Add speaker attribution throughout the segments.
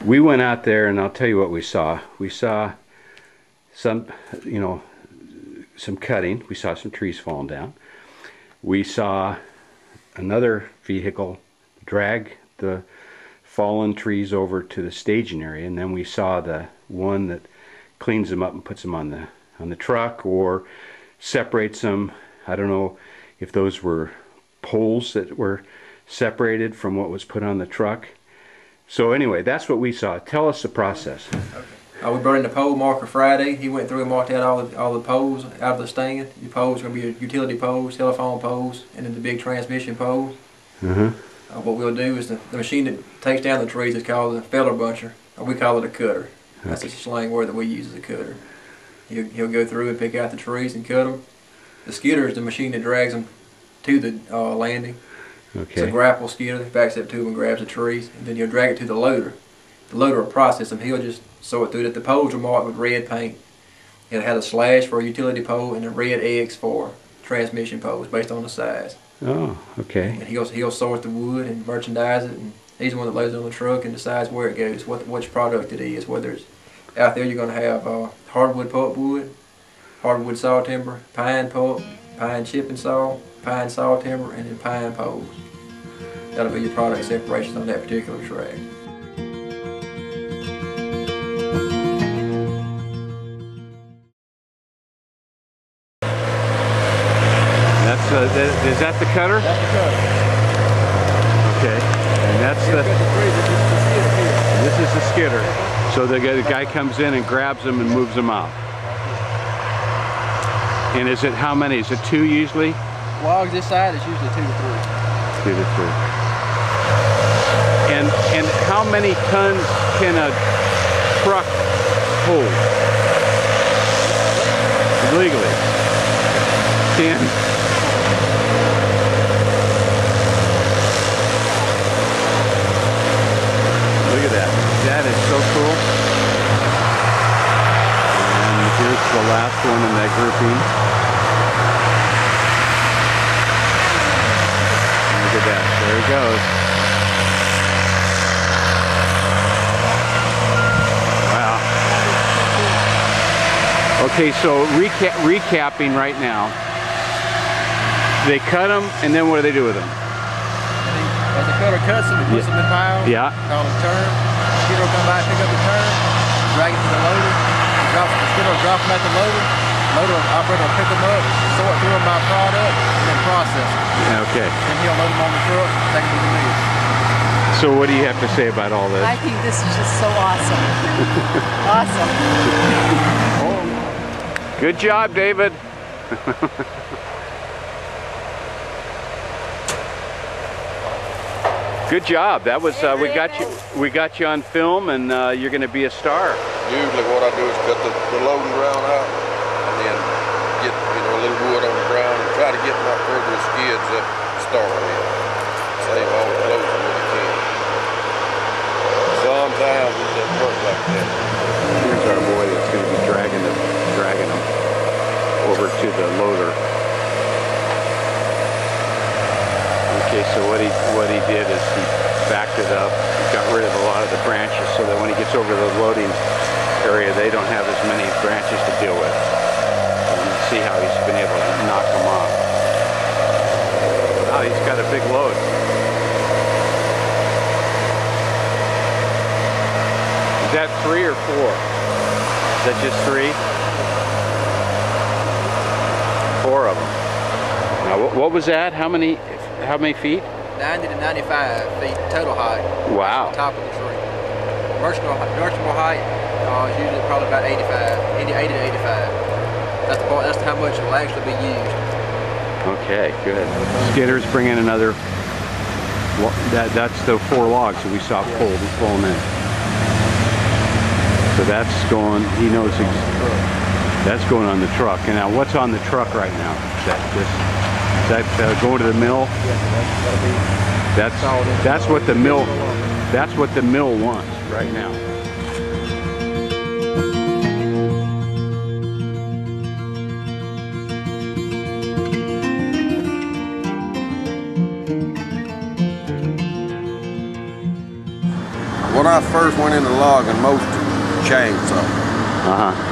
Speaker 1: We went out there, and I'll tell you what we saw. We saw some, some cutting. We saw some trees falling down. We saw another vehicle drag the fallen trees over to the staging area, and then we saw the one that cleans them up and puts them on the truck or separates them. I don't know if those were poles that were separated from what was put on the truck. So anyway, that's what we saw. Tell us the process.
Speaker 2: Okay. We brought in the pole marker Friday. He went through and marked out all the poles out of the stand. The poles are going to be your utility poles, telephone poles, and then the big transmission poles. What we'll do is the machine that takes down the trees is called a feller buncher, or we call it a cutter. That's a slang word that we use as a cutter. He'll go through and pick out the trees and cut them. The skidder is the machine that drags them to the landing.
Speaker 1: Okay.
Speaker 2: It's a grapple skidder that backs up to him and grabs the trees, and then he'll drag it to the loader. The loader will process them. He'll just sew it through it. The poles are marked with red paint. It had a slash for a utility pole and a red X for transmission poles based on the size.
Speaker 1: Oh, okay.
Speaker 2: And he'll sort the wood and merchandise it, and he's the one that loads it on the truck and decides where it goes, which product it is. Whether it's out there, you're going to have hardwood pulpwood, hardwood saw timber, pine pulp, pine chipping saw, pine saw timber, and then pine poles. That'll be your product separation on that particular track.
Speaker 1: Is that the cutter?
Speaker 2: That's the cutter.
Speaker 1: Okay. And that's this is the skidder. So the guy comes in and grabs them and moves them out. And is it how many? Is it 2 usually?
Speaker 2: Logs this side is usually 2 to 3.
Speaker 1: 2 to 3. And how many tons can a truck hold? Legally? 10. Look at that. That is so cool. And here's the last one in that grouping. Look at that. There he goes. Wow. Okay, so recapping right now. They cut them, and then what do they do with them?
Speaker 2: As the cutter cuts them, he puts them in piles.
Speaker 1: Yeah.
Speaker 2: Call them turn. The skidder will come by and pick up the turn, drag it to the loader. The skidder will drop them at the loader. The loader operator will pick them up, sort through them by product, and then process them.
Speaker 1: Okay.
Speaker 2: Then he'll load them on the truck and take them to the mill.
Speaker 1: So what do you have to say about all this?
Speaker 3: I think this is just so awesome. Awesome.
Speaker 1: Good job, David. Good job. That was we got you on film, and you're going to be a star.
Speaker 4: Usually, what I do is cut the loading ground out, and then get a little wood on the ground, and try to get my further skids up to start with. Save all the closing that you can. Sometimes it doesn't work like that.
Speaker 1: Here's our boy that's going to be dragging them over to the loader. Okay, so what he did is he backed it up, got rid of a lot of the branches so that when he gets over to the loading area, they don't have as many branches to deal with. And you see how he's been able to knock them off. Wow, he's got a big load. Is that 3 or 4? Is that just 3? 4 of them. Now, what was that? How many feet?
Speaker 2: 90 to 95 feet total height.
Speaker 1: Wow.
Speaker 2: The top of the tree. Marginal height is usually probably about 80 to 85. That's how much it will actually be used.
Speaker 1: Okay, good. Skidder's bringing another. That's the 4 logs that we saw pulled and falling in. So that's going. He knows. That's going on the truck. And now, what's on the truck right now? Is that going to the mill? That's what the mill. That's what the mill wants right now.
Speaker 4: when I first went into logging, most chainsaw.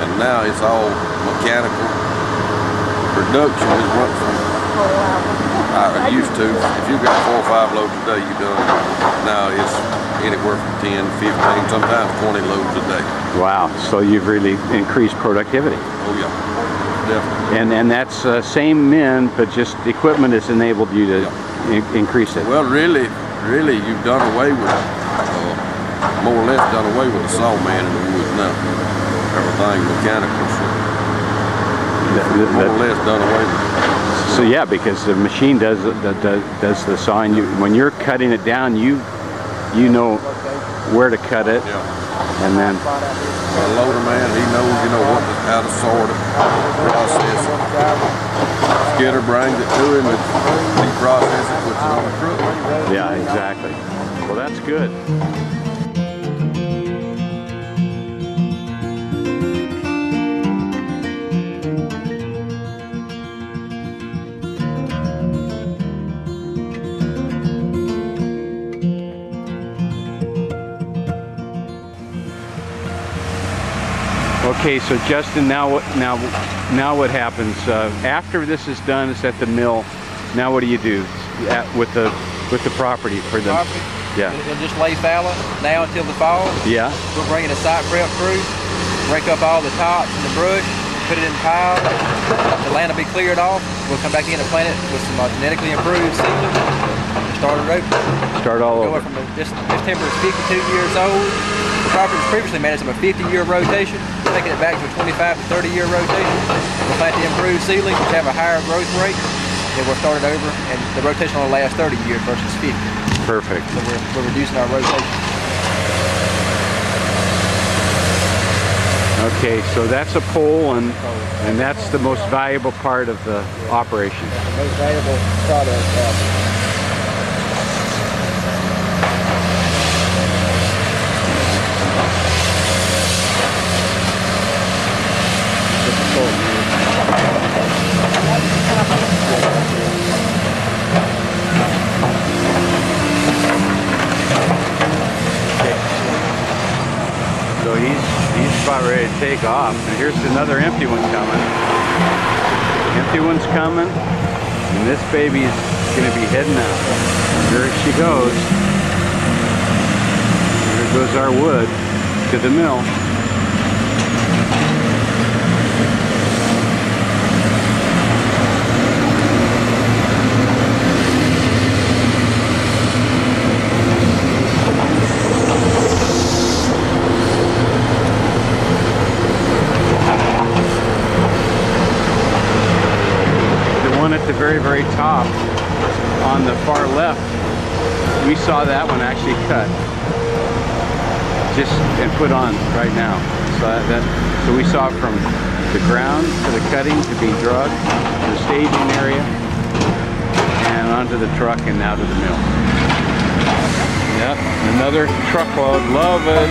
Speaker 4: And now it's all mechanical. Production is went from, I used to, if you got 4 or 5 loads a day, you done. Now it's anywhere from 10, 15, sometimes 20 loads a day.
Speaker 1: Wow, so you've really increased productivity.
Speaker 4: Oh yeah, definitely.
Speaker 1: And that's same men, but just equipment has enabled you to increase it.
Speaker 4: Well, really, you've done away with, more or less done away with the saw man in the woods now. Everything mechanical, so more or less done away with it.
Speaker 1: So yeah, because the machine does the sawing. When you're cutting it down, you know where to cut it, and then
Speaker 4: the loader man, he knows, how to sort it, process it. Skidder brings it to him, and he processes it, puts it on the truck.
Speaker 1: Yeah, exactly. Well, that's good. Okay, so Justin, now what happens after this is done? It's at the mill. Now what do you do with the property for the
Speaker 2: property?
Speaker 1: Yeah.
Speaker 2: It'll just lay fallow now until the fall.
Speaker 1: Yeah.
Speaker 2: We'll bring in a site prep crew, rake up all the tops and the brush, put it in piles. The land will be cleared off. We'll come back in and plant it with some genetically improved seedlings and start a row.
Speaker 1: Start all over.
Speaker 2: From this timber is 52 years old. The property was previously managed on a 50-year rotation, taking it back to a 25 to 30-year rotation. We'll plant the improved seedlings, which have a higher growth rate. Then we'll start it over, and the rotation will last 30 years versus 50.
Speaker 1: Perfect.
Speaker 2: So we're reducing our rotation.
Speaker 1: Okay, so that's a pole, and that's the most valuable part of the operation.
Speaker 2: The most valuable product.
Speaker 1: So he's about ready to take off. And here's another empty one coming. Empty one's coming, and this baby's gonna be heading out. There she goes. There goes our wood to the mill. At the very top on the far left, we saw that one actually cut just and put on right now. So we saw it from the ground to the cutting to being drugged to the staging area and onto the truck and now to the mill. Yep, another truckload. Love it.